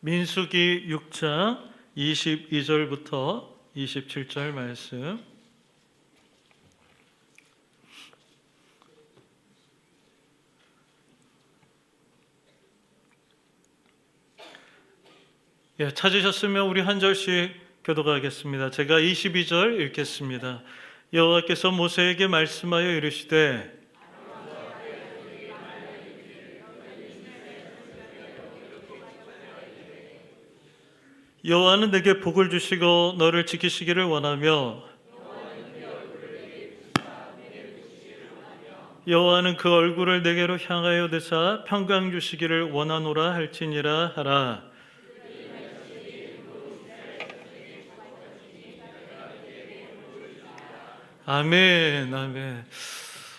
민수기 6장 22절부터 27절 말씀. 찾으셨으면 우리 한 절씩 교독하겠습니다. 제가 22절 읽겠습니다. 여호와께서 모세에게 말씀하여 이르시되 여호와는 내게 복을 주시고 너를 지키시기를 원하며 여호와는 그 얼굴을 내게로 향하여 드사 평강 주시기를 원하노라 할지니라 하라. 아멘, 아멘.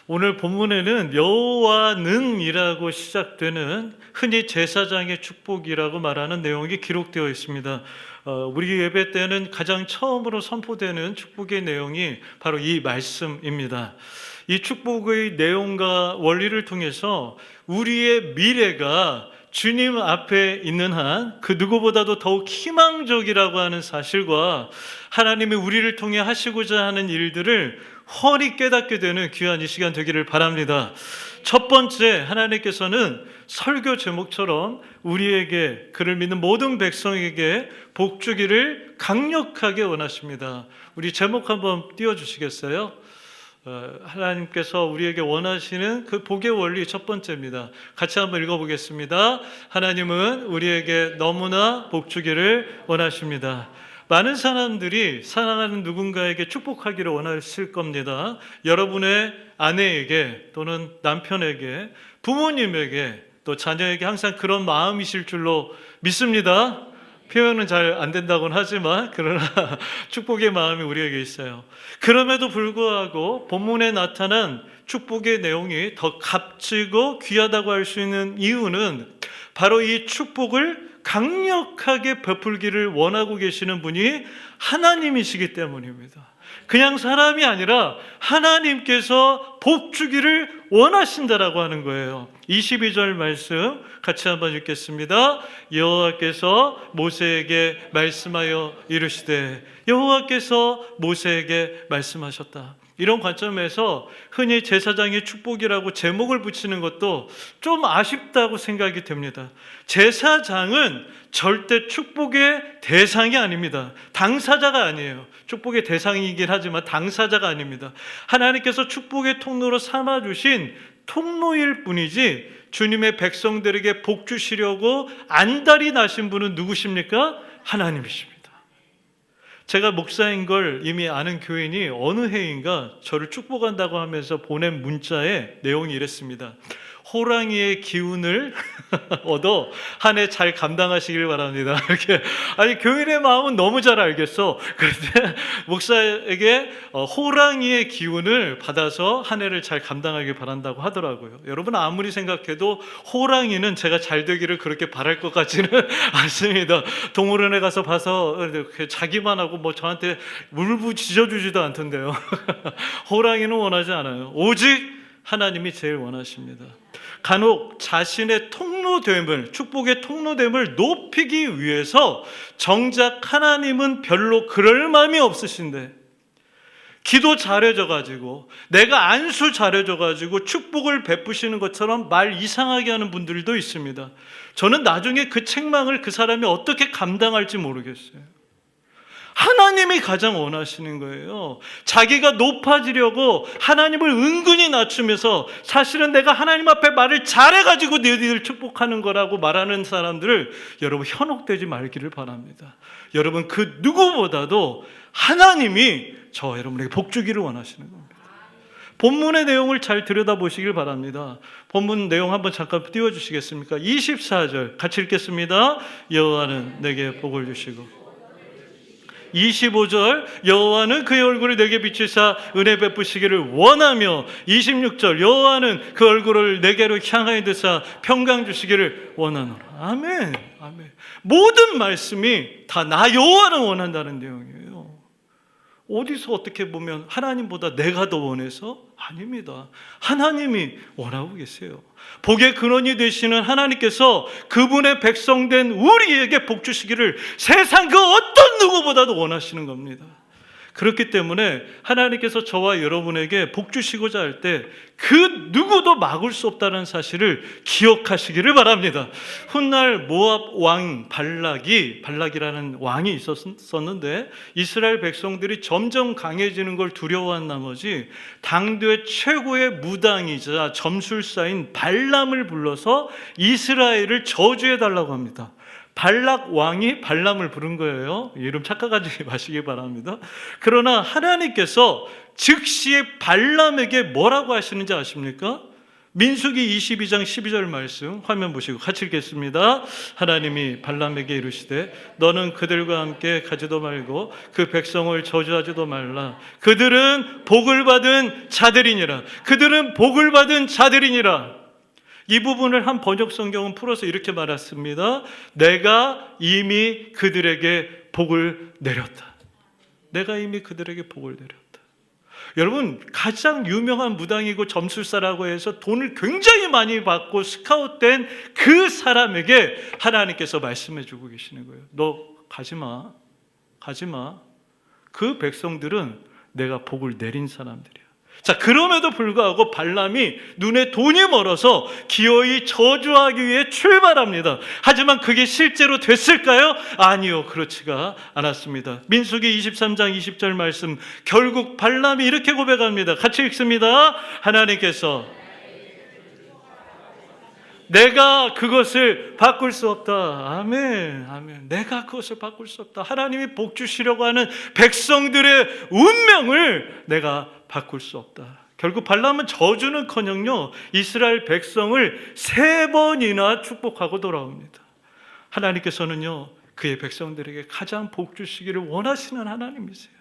오늘 본문에는 여호와는이라고 시작되는 흔히 제사장의 축복이라고 말하는 내용이 기록되어 있습니다. 우리 예배 때는 가장 처음으로 선포되는 축복의 내용이 바로 이 말씀입니다. 이 축복의 내용과 원리를 통해서 우리의 미래가 주님 앞에 있는 한 그 누구보다도 더욱 희망적이라고 하는 사실과 하나님이 우리를 통해 하시고자 하는 일들을 훤히 깨닫게 되는 귀한 이 시간 되기를 바랍니다. 첫 번째, 하나님께서는 설교 제목처럼 우리에게, 그를 믿는 모든 백성에게 복 주기를 강력하게 원하십니다. 우리 제목 한번 띄워주시겠어요? 하나님께서 우리에게 원하시는 그 복의 원리 첫 번째입니다. 같이 한번 읽어보겠습니다. 하나님은 우리에게 너무나 복 주기를 원하십니다. 많은 사람들이 사랑하는 누군가에게 축복하기를 원하실 겁니다. 여러분의 아내에게 또는 남편에게, 부모님에게, 또 자녀에게 항상 그런 마음이실 줄로 믿습니다. 표현은 잘 안 된다고는 하지만 그러나 축복의 마음이 우리에게 있어요. 그럼에도 불구하고 본문에 나타난 축복의 내용이 더 값지고 귀하다고 할 수 있는 이유는 바로 이 축복을 강력하게 베풀기를 원하고 계시는 분이 하나님이시기 때문입니다. 그냥 사람이 아니라 하나님께서 복 주기를 원하신다라고 하는 거예요. 22절 말씀 같이 한번 읽겠습니다. 여호와께서 모세에게 말씀하여 이르시되, 여호와께서 모세에게 말씀하셨다. 이런 관점에서 흔히 제사장의 축복이라고 제목을 붙이는 것도 좀 아쉽다고 생각이 됩니다. 제사장은 절대 축복의 대상이 아닙니다. 당사자가 아니에요. 축복의 대상이긴 하지만 당사자가 아닙니다. 하나님께서 축복의 통로로 삼아주신 통로일 뿐이지 주님의 백성들에게 복 주시려고 안달이 나신 분은 누구십니까? 하나님이십니다. 제가 목사인 걸 이미 아는 교인이 어느 해인가 저를 축복한다고 하면서 보낸 문자에 내용이 이랬습니다. 호랑이의 기운을 얻어 한 해 잘 감당하시길 바랍니다. 이렇게. 아니, 교인의 마음은 너무 잘 알겠어. 그런데 목사에게 호랑이의 기운을 받아서 한 해를 잘 감당하길 바란다고 하더라고요. 여러분, 아무리 생각해도 호랑이는 제가 잘 되기를 그렇게 바랄 것 같지는 않습니다. 동물원에 가서 봐서 자기만 하고 뭐 저한테 울부짖어주지도 않던데요. 호랑이는 원하지 않아요. 오직 하나님이 제일 원하십니다. 간혹 자신의 통로됨을, 축복의 통로됨을 높이기 위해서 정작 하나님은 별로 그럴 마음이 없으신데, 기도 잘해져가지고 내가 안수 잘해져가지고 축복을 베푸시는 것처럼 말 이상하게 하는 분들도 있습니다. 저는 나중에 그 책망을 그 사람이 어떻게 감당할지 모르겠어요. 하나님이 가장 원하시는 거예요. 자기가 높아지려고 하나님을 은근히 낮추면서 사실은 내가 하나님 앞에 말을 잘해가지고 너희들 축복하는 거라고 말하는 사람들을 여러분 현혹되지 말기를 바랍니다. 여러분, 그 누구보다도 하나님이 저 여러분에게 복 주기를 원하시는 겁니다. 본문의 내용을 잘 들여다보시길 바랍니다. 본문 내용 한번 잠깐 띄워주시겠습니까? 24절 같이 읽겠습니다. 여호와는 내게 복을 주시고, 25절 여호와는 그의 얼굴을 내게 비추사 은혜 베푸시기를 원하며, 26절 여호와는 그 얼굴을 내게로 향하여 드사 평강 주시기를 원하노라. 아멘, 아멘. 모든 말씀이 다 나 여호와는 원한다는 내용이에요. 어디서 어떻게 보면 하나님보다 내가 더 원해서? 아닙니다. 하나님이 원하고 계세요. 복의 근원이 되시는 하나님께서 그분의 백성된 우리에게 복 주시기를 세상 그 어떤 누구보다도 원하시는 겁니다. 그렇기 때문에 하나님께서 저와 여러분에게 복 주시고자 할 때 그 누구도 막을 수 없다는 사실을 기억하시기를 바랍니다. 훗날 모압 왕 발락이라는 왕이 있었는데 이스라엘 백성들이 점점 강해지는 걸 두려워한 나머지 당대 최고의 무당이자 점술사인 발람을 불러서 이스라엘을 저주해 달라고 합니다. 발락 왕이 발람을 부른 거예요. 이름 착각하지 마시기 바랍니다. 그러나 하나님께서 즉시 발람에게 뭐라고 하시는지 아십니까? 민수기 22장 12절 말씀 화면 보시고 같이 읽겠습니다. 하나님이 발람에게 이르시되 너는 그들과 함께 가지도 말고 그 백성을 저주하지도 말라. 그들은 복을 받은 자들이니라. 그들은 복을 받은 자들이니라. 이 부분을 한 번역 성경은 풀어서 이렇게 말했습니다. 내가 이미 그들에게 복을 내렸다. 내가 이미 그들에게 복을 내렸다. 여러분, 가장 유명한 무당이고 점술사라고 해서 돈을 굉장히 많이 받고 스카웃된 그 사람에게 하나님께서 말씀해 주고 계시는 거예요. 너 가지마. 가지마. 그 백성들은 내가 복을 내린 사람들이야. 자, 그럼에도 불구하고 발람이 눈에 돈이 멀어서 기어이 저주하기 위해 출발합니다. 하지만 그게 실제로 됐을까요? 아니요, 그렇지가 않았습니다. 민수기 23장 20절 말씀, 결국 발람이 이렇게 고백합니다. 같이 읽습니다. 하나님께서 내가 그것을 바꿀 수 없다. 아멘, 아멘. 내가 그것을 바꿀 수 없다. 하나님이 복 주시려고 하는 백성들의 운명을 내가 바꿀 수 없다. 결국 발람은 저주는커녕요 이스라엘 백성을 3번이나 축복하고 돌아옵니다. 하나님께서는요 그의 백성들에게 가장 복 주시기를 원하시는 하나님이세요.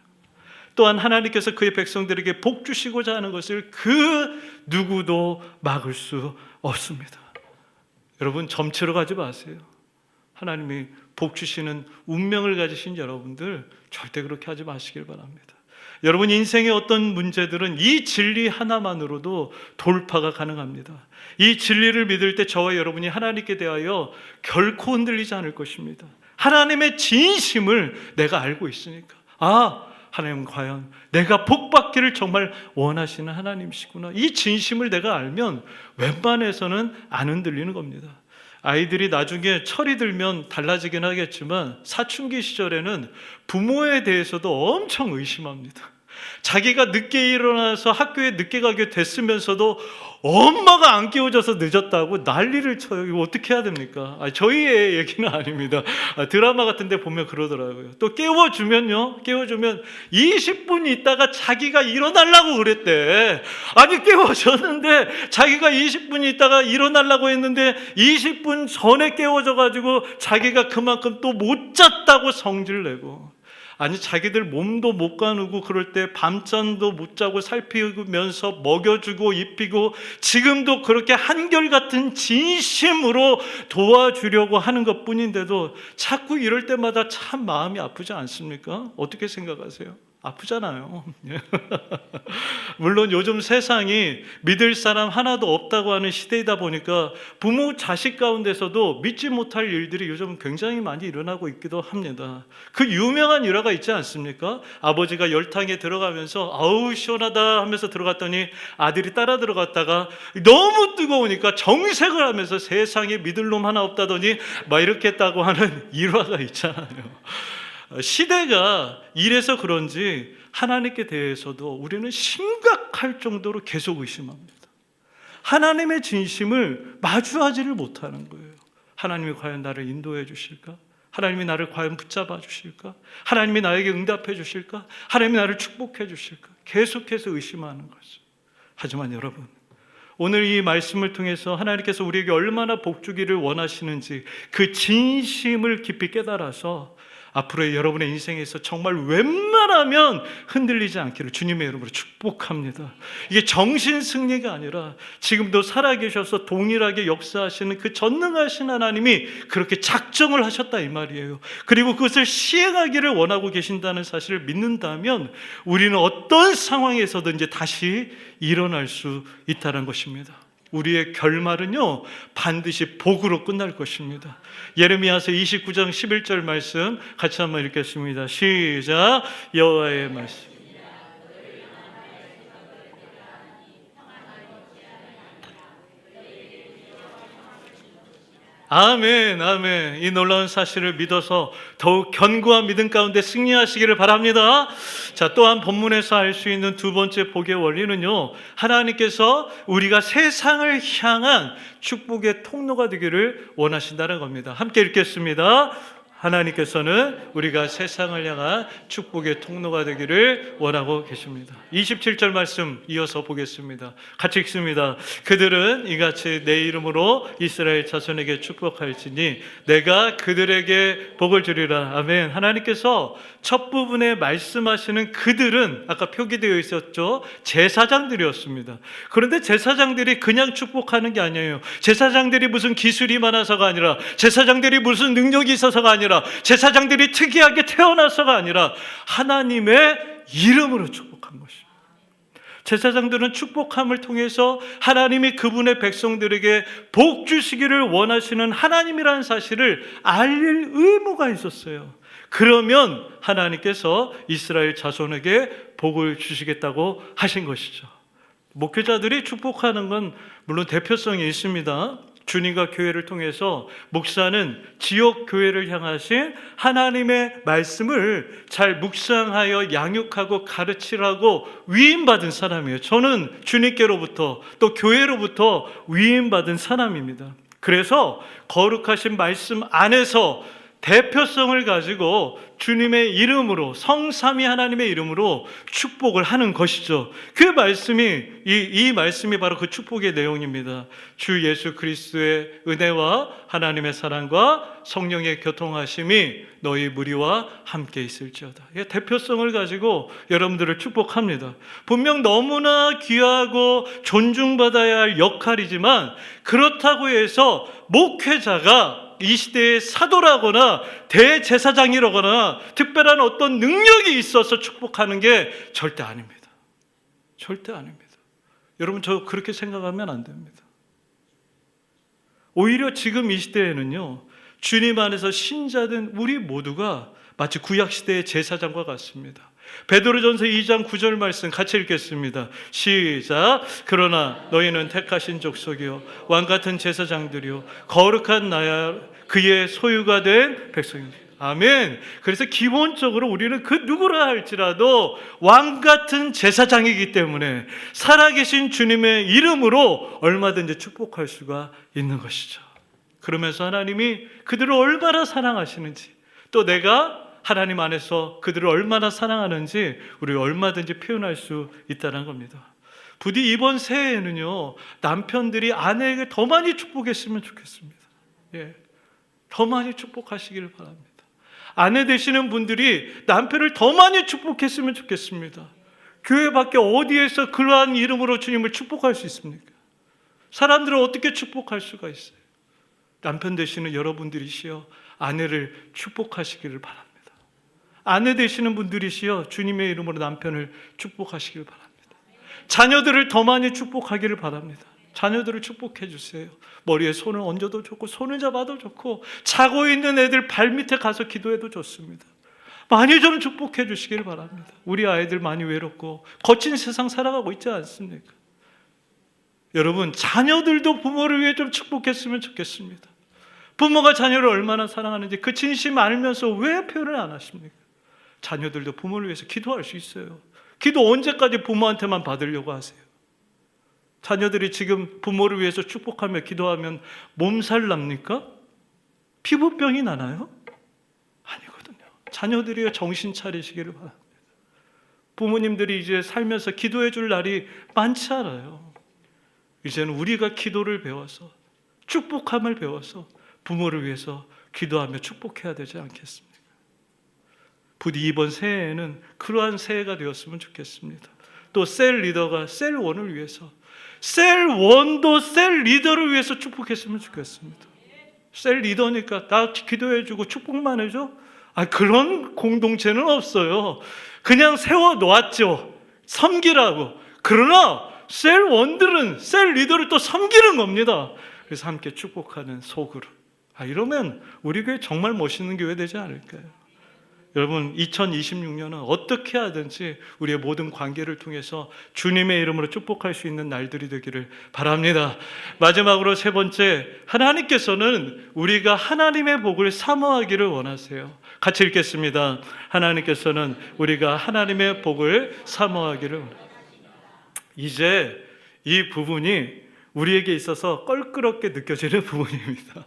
또한 하나님께서 그의 백성들에게 복 주시고자 하는 것을 그 누구도 막을 수 없습니다. 여러분, 점치러 가지 마세요. 하나님이 복 주시는 운명을 가지신 여러분들 절대 그렇게 하지 마시길 바랍니다. 여러분, 인생의 어떤 문제들은 이 진리 하나만으로도 돌파가 가능합니다. 이 진리를 믿을 때 저와 여러분이 하나님께 대하여 결코 흔들리지 않을 것입니다. 하나님의 진심을 내가 알고 있으니까, 아, 하나님은 과연 내가 복받기를 정말 원하시는 하나님이시구나. 이 진심을 내가 알면 웬만해서는 안 흔들리는 겁니다. 아이들이 나중에 철이 들면 달라지긴 하겠지만 사춘기 시절에는 부모에 대해서도 엄청 의심합니다. 자기가 늦게 일어나서 학교에 늦게 가게 됐으면서도 엄마가 안 깨워줘서 늦었다고 난리를 쳐요. 이거 어떻게 해야 됩니까? 저희의 얘기는 아닙니다. 드라마 같은 데 보면 그러더라고요. 또 깨워주면 20분 있다가 자기가 일어나려고 그랬대. 아니, 깨워줬는데 자기가 20분 있다가 일어나려고 했는데 20분 전에 깨워줘가지고 자기가 그만큼 또 못 잤다고 성질내고, 아니, 자기들 몸도 못 가누고 그럴 때 밤잠도 못 자고 살피면서 먹여주고 입히고 지금도 그렇게 한결같은 진심으로 도와주려고 하는 것뿐인데도 자꾸 이럴 때마다 참 마음이 아프지 않습니까? 어떻게 생각하세요? 아프잖아요. 물론 요즘 세상이 믿을 사람 하나도 없다고 하는 시대이다 보니까 부모 자식 가운데서도 믿지 못할 일들이 요즘 굉장히 많이 일어나고 있기도 합니다. 그 유명한 일화가 있지 않습니까? 아버지가 열탕에 들어가면서 아우 시원하다 하면서 들어갔더니 아들이 따라 들어갔다가 너무 뜨거우니까 정색을 하면서 세상에 믿을 놈 하나 없다더니 막 이렇게 했다고 하는 일화가 있잖아요. 시대가 이래서 그런지 하나님께 대해서도 우리는 심각할 정도로 계속 의심합니다. 하나님의 진심을 마주하지를 못하는 거예요. 하나님이 과연 나를 인도해 주실까? 하나님이 나를 과연 붙잡아 주실까? 하나님이 나에게 응답해 주실까? 하나님이 나를 축복해 주실까? 계속해서 의심하는 거죠. 하지만 여러분, 오늘 이 말씀을 통해서 하나님께서 우리에게 얼마나 복 주기를 원하시는지 그 진심을 깊이 깨달아서 앞으로의 여러분의 인생에서 정말 웬만하면 흔들리지 않기를 주님의 이름으로 축복합니다. 이게 정신 승리가 아니라 지금도 살아계셔서 동일하게 역사하시는 그 전능하신 하나님이 그렇게 작정을 하셨다 이 말이에요. 그리고 그것을 시행하기를 원하고 계신다는 사실을 믿는다면 우리는 어떤 상황에서든지 다시 일어날 수 있다는 것입니다. 우리의 결말은요 반드시 복으로 끝날 것입니다. 예레미야서 29장 11절 말씀 같이 한번 읽겠습니다. 시작. 여호와의 말씀. 아멘, 아멘. 이 놀라운 사실을 믿어서 더욱 견고한 믿음 가운데 승리하시기를 바랍니다. 자, 또한 본문에서 알 수 있는 두 번째 복의 원리는요, 하나님께서 우리가 세상을 향한 축복의 통로가 되기를 원하신다는 겁니다. 함께 읽겠습니다. 하나님께서는 우리가 세상을 향한 축복의 통로가 되기를 원하고 계십니다. 27절 말씀 이어서 보겠습니다. 같이 읽습니다. 그들은 이같이 내 이름으로 이스라엘 자손에게 축복할지니 내가 그들에게 복을 주리라. 아멘. 하나님께서 첫 부분에 말씀하시는 그들은 아까 표기되어 있었죠. 제사장들이었습니다. 그런데 제사장들이 그냥 축복하는 게 아니에요. 제사장들이 무슨 기술이 많아서가 아니라, 제사장들이 무슨 능력이 있어서가 아니라, 제사장들이 특이하게 태어나서가 아니라 하나님의 이름으로 축복한 것입니다. 제사장들은 축복함을 통해서 하나님이 그분의 백성들에게 복 주시기를 원하시는 하나님이라는 사실을 알릴 의무가 있었어요. 그러면 하나님께서 이스라엘 자손에게 복을 주시겠다고 하신 것이죠. 목회자들이 축복하는 건 물론 대표성이 있습니다. 주님과 교회를 통해서 목사는 지역 교회를 향하신 하나님의 말씀을 잘 묵상하여 양육하고 가르치라고 위임받은 사람이에요. 저는 주님께로부터 또 교회로부터 위임받은 사람입니다. 그래서 거룩하신 말씀 안에서 대표성을 가지고 주님의 이름으로, 성삼위 하나님의 이름으로 축복을 하는 것이죠. 그 말씀이 이 말씀이 바로 그 축복의 내용입니다. 주 예수 그리스도의 은혜와 하나님의 사랑과 성령의 교통하심이 너희 무리와 함께 있을지어다. 이 대표성을 가지고 여러분들을 축복합니다. 분명 너무나 귀하고 존중받아야 할 역할이지만 그렇다고 해서 목회자가 이 시대의 사도라거나 대제사장이라거나 특별한 어떤 능력이 있어서 축복하는 게 절대 아닙니다. 절대 아닙니다. 여러분, 저 그렇게 생각하면 안 됩니다. 오히려 지금 이 시대에는요, 주님 안에서 신자된 우리 모두가 마치 구약시대의 제사장과 같습니다. 베드로전서 2장 9절 말씀 같이 읽겠습니다. 시작. 그러나 너희는 택하신 족속이요 왕같은 제사장들이요 거룩한 나야 그의 소유가 된 백성이니. 아멘. 그래서 기본적으로 우리는 그 누구라 할지라도 왕같은 제사장이기 때문에 살아계신 주님의 이름으로 얼마든지 축복할 수가 있는 것이죠. 그러면서 하나님이 그들을 얼마나 사랑하시는지, 또 내가 하나님 안에서 그들을 얼마나 사랑하는지 우리 얼마든지 표현할 수 있다는 겁니다. 부디 이번 새해에는요, 남편들이 아내에게 더 많이 축복했으면 좋겠습니다. 예, 더 많이 축복하시기를 바랍니다. 아내 되시는 분들이 남편을 더 많이 축복했으면 좋겠습니다. 교회 밖에 어디에서 그러한 이름으로 주님을 축복할 수 있습니까? 사람들을 어떻게 축복할 수가 있어요? 남편 되시는 여러분들이시여 아내를 축복하시기를 바랍니다. 아내 되시는 분들이시여 주님의 이름으로 남편을 축복하시길 바랍니다. 자녀들을 더 많이 축복하기를 바랍니다. 자녀들을 축복해 주세요. 머리에 손을 얹어도 좋고 손을 잡아도 좋고 자고 있는 애들 발밑에 가서 기도해도 좋습니다. 많이 좀 축복해 주시길 바랍니다. 우리 아이들 많이 외롭고 거친 세상 살아가고 있지 않습니까? 여러분, 자녀들도 부모를 위해 좀 축복했으면 좋겠습니다. 부모가 자녀를 얼마나 사랑하는지 그 진심 알면서 왜 표현을 안 하십니까? 자녀들도 부모를 위해서 기도할 수 있어요. 기도 언제까지 부모한테만 받으려고 하세요? 자녀들이 지금 부모를 위해서 축복하며 기도하면 몸살 납니까? 피부병이 나나요? 아니거든요. 자녀들이 정신 차리시기를 바랍니다. 부모님들이 이제 살면서 기도해 줄 날이 많지 않아요. 이제는 우리가 기도를 배워서, 축복함을 배워서 부모를 위해서 기도하며 축복해야 되지 않겠습니까? 부디 이번 새해에는 그러한 새해가 되었으면 좋겠습니다. 또 셀 리더가 셀 원을 위해서, 셀 원도 셀 리더를 위해서 축복했으면 좋겠습니다. 셀 리더니까 나 기도해주고 축복만 해줘? 그런 공동체는 없어요. 그냥 세워놓았죠. 섬기라고. 그러나 셀 원들은 셀 리더를 또 섬기는 겁니다. 그래서 함께 축복하는 소그룹. 이러면 우리 교회 정말 멋있는 교회 되지 않을까요? 여러분, 2026년은 어떻게 하든지 우리의 모든 관계를 통해서 주님의 이름으로 축복할 수 있는 날들이 되기를 바랍니다. 마지막으로 세 번째, 하나님께서는 우리가 하나님의 복을 사모하기를 원하세요. 같이 읽겠습니다. 하나님께서는 우리가 하나님의 복을 사모하기를 원하세요. 이제 이 부분이 우리에게 있어서 껄끄럽게 느껴지는 부분입니다.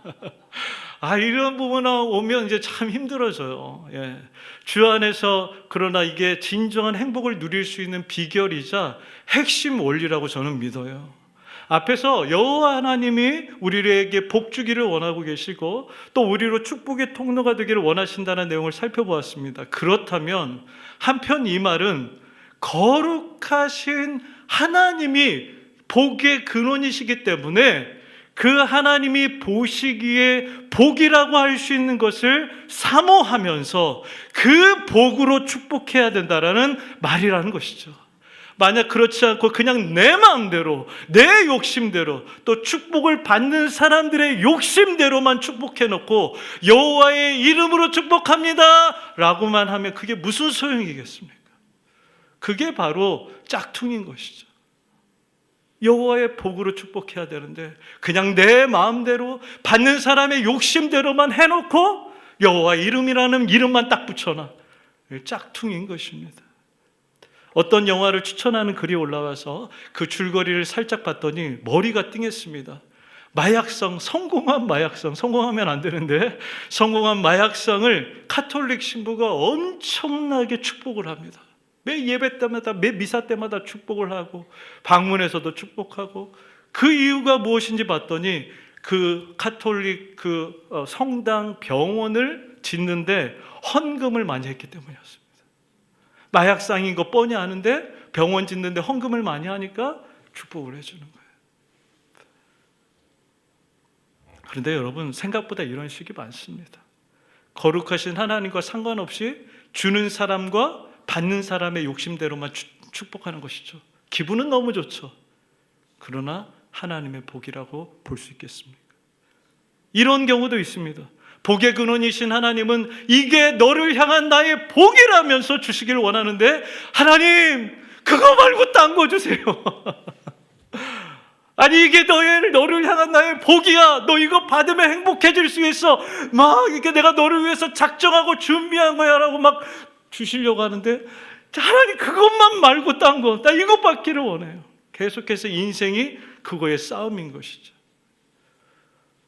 이런 부분 오면 이제 참 힘들어져요. 주 안에서 그러나 이게 진정한 행복을 누릴 수 있는 비결이자 핵심 원리라고 저는 믿어요. 앞에서 여호와 하나님이 우리에게 복 주기를 원하고 계시고 또 우리로 축복의 통로가 되기를 원하신다는 내용을 살펴보았습니다. 그렇다면 한편 이 말은 거룩하신 하나님이 복의 근원이시기 때문에 그 하나님이 보시기에 복이라고 할 수 있는 것을 사모하면서 그 복으로 축복해야 된다라는 말이라는 것이죠. 만약 그렇지 않고 그냥 내 마음대로, 내 욕심대로, 또 축복을 받는 사람들의 욕심대로만 축복해놓고 여호와의 이름으로 축복합니다 라고만 하면 그게 무슨 소용이겠습니까? 그게 바로 짝퉁인 것이죠. 여호와의 복으로 축복해야 되는데 그냥 내 마음대로 받는 사람의 욕심대로만 해놓고 여호와 이름이라는 이름만 딱 붙여놔. 짝퉁인 것입니다. 어떤 영화를 추천하는 글이 올라와서 그 줄거리를 살짝 봤더니 머리가 띵했습니다. 마약성, 성공하면 안 되는데 성공한 마약성을 카톨릭 신부가 엄청나게 축복을 합니다. 매 예배 때마다, 매 미사 때마다 축복을 하고 방문에서도 축복하고, 그 이유가 무엇인지 봤더니 그 카톨릭 성당 병원을 짓는데 헌금을 많이 했기 때문이었습니다. 마약상인 거 뻔히 아는데 병원 짓는데 헌금을 많이 하니까 축복을 해주는 거예요. 그런데 여러분, 생각보다 이런 식이 많습니다. 거룩하신 하나님과 상관없이 주는 사람과 받는 사람의 욕심대로만 축복하는 것이죠. 기분은 너무 좋죠. 그러나 하나님의 복이라고 볼 수 있겠습니까? 이런 경우도 있습니다. 복의 근원이신 하나님은 이게 너를 향한 나의 복이라면서 주시길 원하는데 하나님, 그거 말고 딴 거 주세요. 이게 너를 향한 나의 복이야. 너 이거 받으면 행복해질 수 있어. 이게 내가 너를 위해서 작정하고 준비한 거야 라고 막 주시려고 하는데 하나님, 그것만 말고 딴 거, 나 이것 받기를 원해요. 계속해서 인생이 그거의 싸움인 것이죠.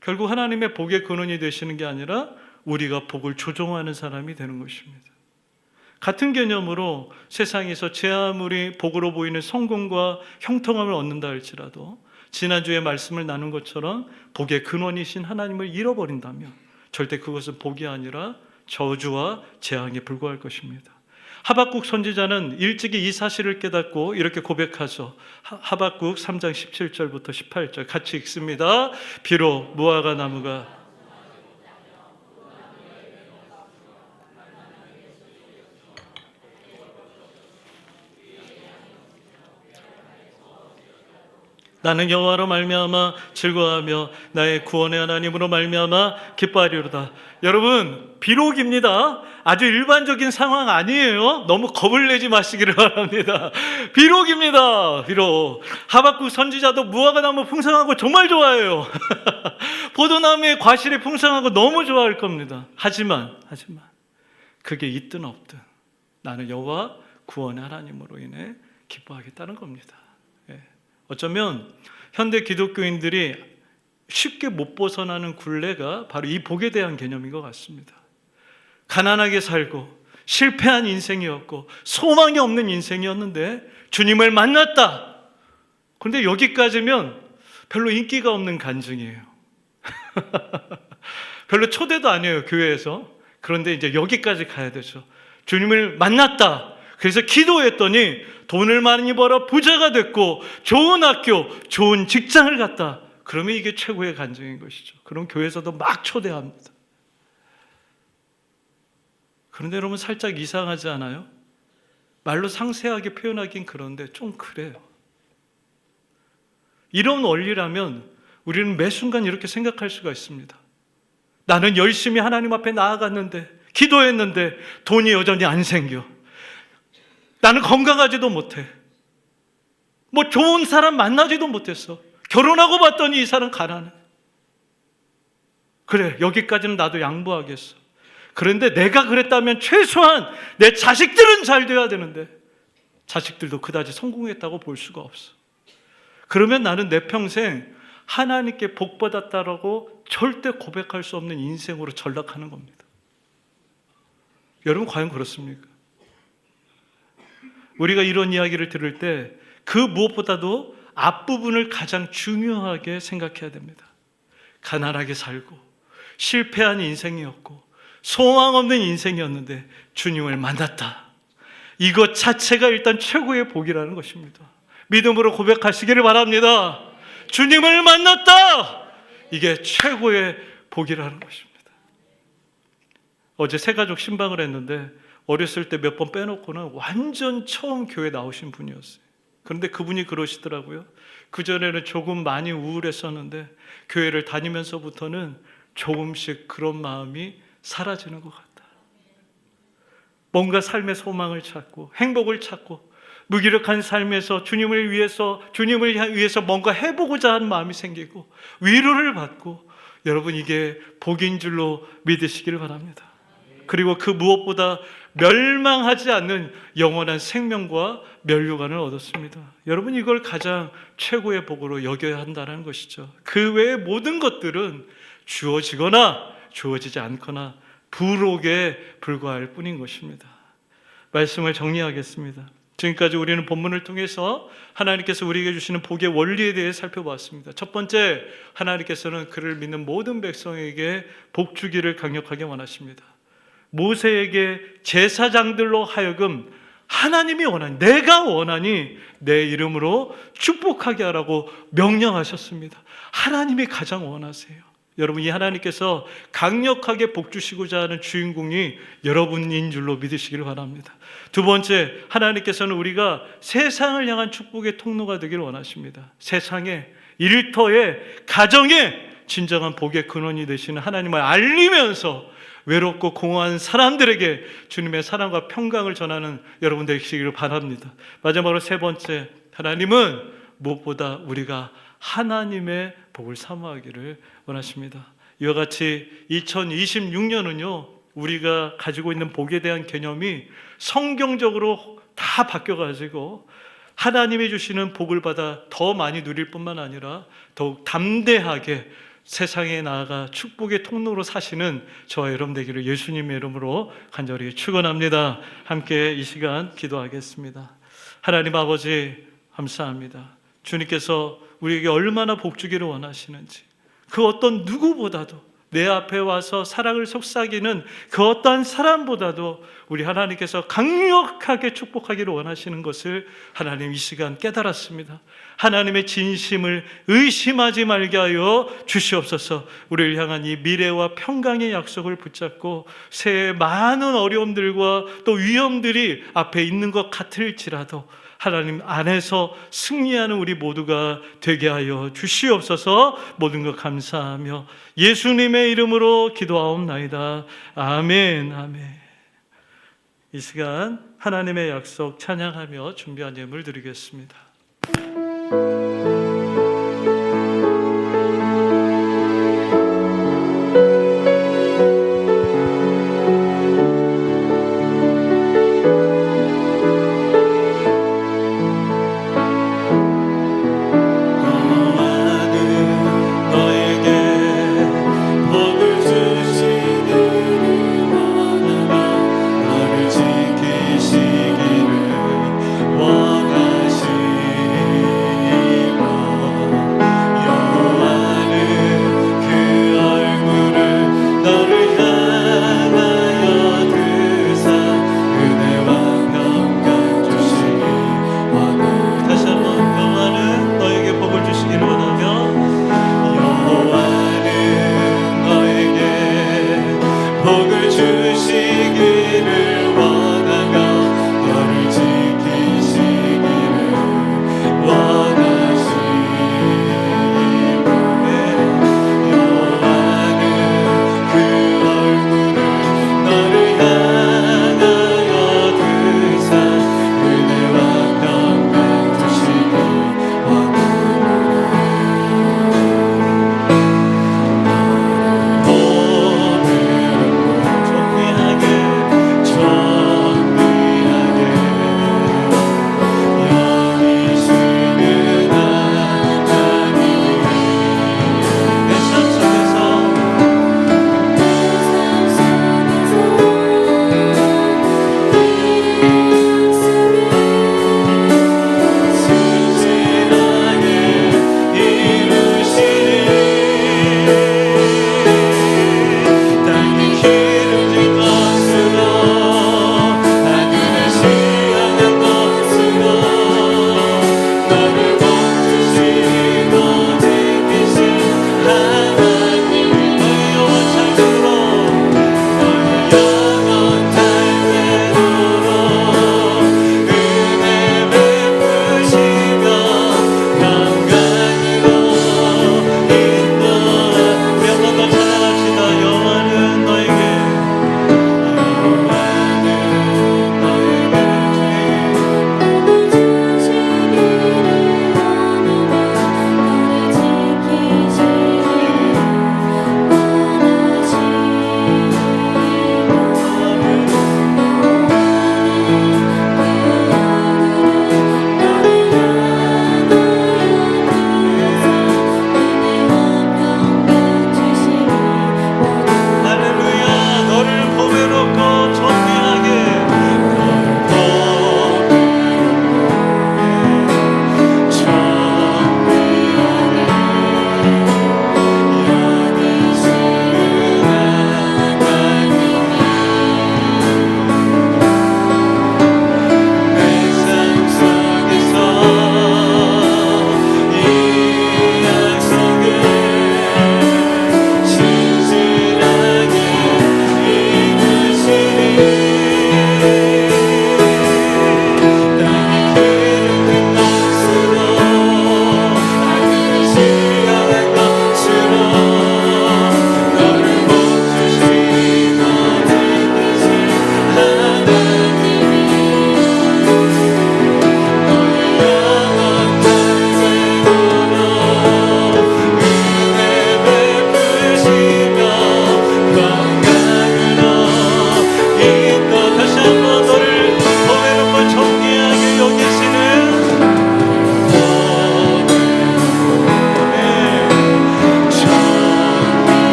결국 하나님의 복의 근원이 되시는 게 아니라 우리가 복을 조종하는 사람이 되는 것입니다. 같은 개념으로 세상에서 제 아무리 복으로 보이는 성공과 형통함을 얻는다 할지라도 지난주에 말씀을 나눈 것처럼 복의 근원이신 하나님을 잃어버린다면 절대 그것은 복이 아니라 저주와 재앙에 불과할 것입니다. 하박국 선지자는 일찍이 이 사실을 깨닫고 이렇게 고백하죠. 하박국 3장 17절부터 18절 같이 읽습니다. 비록 무화과 나무가 나는 여호와로 말미암아 즐거워하며 나의 구원의 하나님으로 말미암아 기뻐하리로다. 여러분, 비록입니다. 아주 일반적인 상황 아니에요. 너무 겁을 내지 마시기를 바랍니다. 비록입니다. 비록. 하박국 선지자도 무화과나무 풍성하고 정말 좋아해요. 포도나무의 과실이 풍성하고 너무 좋아할 겁니다. 하지만 그게 있든 없든 나는 여호와 구원의 하나님으로 인해 기뻐하겠다는 겁니다. 어쩌면 현대 기독교인들이 쉽게 못 벗어나는 굴레가 바로 이 복에 대한 개념인 것 같습니다. 가난하게 살고 실패한 인생이었고 소망이 없는 인생이었는데 주님을 만났다. 그런데 여기까지면 별로 인기가 없는 간증이에요. 별로 초대도 아니에요, 교회에서. 그런데 이제 여기까지 가야 되죠. 주님을 만났다. 그래서 기도했더니 돈을 많이 벌어 부자가 됐고 좋은 학교, 좋은 직장을 갔다. 그러면 이게 최고의 간증인 것이죠. 그럼 교회에서도 막 초대합니다. 그런데 여러분 살짝 이상하지 않아요? 말로 상세하게 표현하긴 그런데 좀 그래요. 이런 원리라면 우리는 매 순간 이렇게 생각할 수가 있습니다. 나는 열심히 하나님 앞에 나아갔는데, 기도했는데 돈이 여전히 안 생겨. 나는 건강하지도 못해. 뭐 좋은 사람 만나지도 못했어. 결혼하고 봤더니 이 사람 가난해. 그래, 여기까지는 나도 양보하겠어. 그런데 내가 그랬다면 최소한 내 자식들은 잘 돼야 되는데 자식들도 그다지 성공했다고 볼 수가 없어. 그러면 나는 내 평생 하나님께 복받았다라고 절대 고백할 수 없는 인생으로 전락하는 겁니다. 여러분 과연 그렇습니까? 우리가 이런 이야기를 들을 때 그 무엇보다도 앞부분을 가장 중요하게 생각해야 됩니다. 가난하게 살고 실패한 인생이었고 소망 없는 인생이었는데 주님을 만났다. 이것 자체가 일단 최고의 복이라는 것입니다. 믿음으로 고백하시기를 바랍니다. 주님을 만났다. 이게 최고의 복이라는 것입니다. 어제 새가족 신방을 했는데 어렸을 때 몇 번 빼놓고는 완전 처음 교회 나오신 분이었어요. 그런데 그분이 그러시더라고요. 그전에는 조금 많이 우울했었는데 교회를 다니면서부터는 조금씩 그런 마음이 사라지는 것 같다. 뭔가 삶의 소망을 찾고 행복을 찾고 무기력한 삶에서 주님을 위해서 뭔가 해보고자 하는 마음이 생기고 위로를 받고, 여러분 이게 복인 줄로 믿으시기를 바랍니다. 그리고 그 무엇보다 멸망하지 않는 영원한 생명과 면류관을 얻었습니다. 여러분 이걸 가장 최고의 복으로 여겨야 한다는 것이죠. 그 외의 모든 것들은 주어지거나 주어지지 않거나 부록에 불과할 뿐인 것입니다. 말씀을 정리하겠습니다. 지금까지 우리는 본문을 통해서 하나님께서 우리에게 주시는 복의 원리에 대해 살펴보았습니다. 첫 번째, 하나님께서는 그를 믿는 모든 백성에게 복 주기를 강력하게 원하십니다. 모세에게 제사장들로 하여금 하나님이 원하니, 내가 원하니 내 이름으로 축복하게 하라고 명령하셨습니다. 하나님이 가장 원하세요. 여러분, 이 하나님께서 강력하게 복 주시고자 하는 주인공이 여러분인 줄로 믿으시기를 바랍니다. 두 번째, 하나님께서는 우리가 세상을 향한 축복의 통로가 되기를 원하십니다. 세상에, 일터에, 가정에 진정한 복의 근원이 되시는 하나님을 알리면서 외롭고 공허한 사람들에게 주님의 사랑과 평강을 전하는 여러분 되시기를 바랍니다. 마지막으로 세 번째, 하나님은 무엇보다 우리가 하나님의 복을 사모하기를 원하십니다. 이와 같이 2026년은요, 우리가 가지고 있는 복에 대한 개념이 성경적으로 다 바뀌어가지고 하나님이 주시는 복을 받아 더 많이 누릴 뿐만 아니라 더욱 담대하게 세상에 나아가 축복의 통로로 사시는 저와 여러분 되기를 예수님의 이름으로 간절히 축원합니다. 함께 이 시간 기도하겠습니다. 하나님 아버지 감사합니다. 주님께서 우리에게 얼마나 복 주기를 원하시는지, 그 어떤 누구보다도 내 앞에 와서 사랑을 속삭이는 그 어떠한 사람보다도 우리 하나님께서 강력하게 축복하기를 원하시는 것을 하나님 이 시간 깨달았습니다. 하나님의 진심을 의심하지 말게 하여 주시옵소서. 우리를 향한 이 미래와 평강의 약속을 붙잡고 새해 많은 어려움들과 또 위험들이 앞에 있는 것 같을지라도 하나님 안에서 승리하는 우리 모두가 되게 하여 주시옵소서. 모든 것 감사하며 예수님의 이름으로 기도하옵나이다. 아멘. 아멘. 이 시간 하나님의 약속 찬양하며 준비한 예물 드리겠습니다. 지키시기를 원하시마.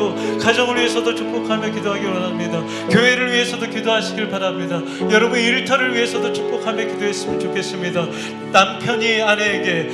축복하고 가정을 위해서도 축복하며 기도하기 원합니다. 교회를 위해서도 기도하시길 바랍니다. 여러분 일터를 위해서도 축복하며 기도했으면 좋겠습니다. 남편이 아내에게,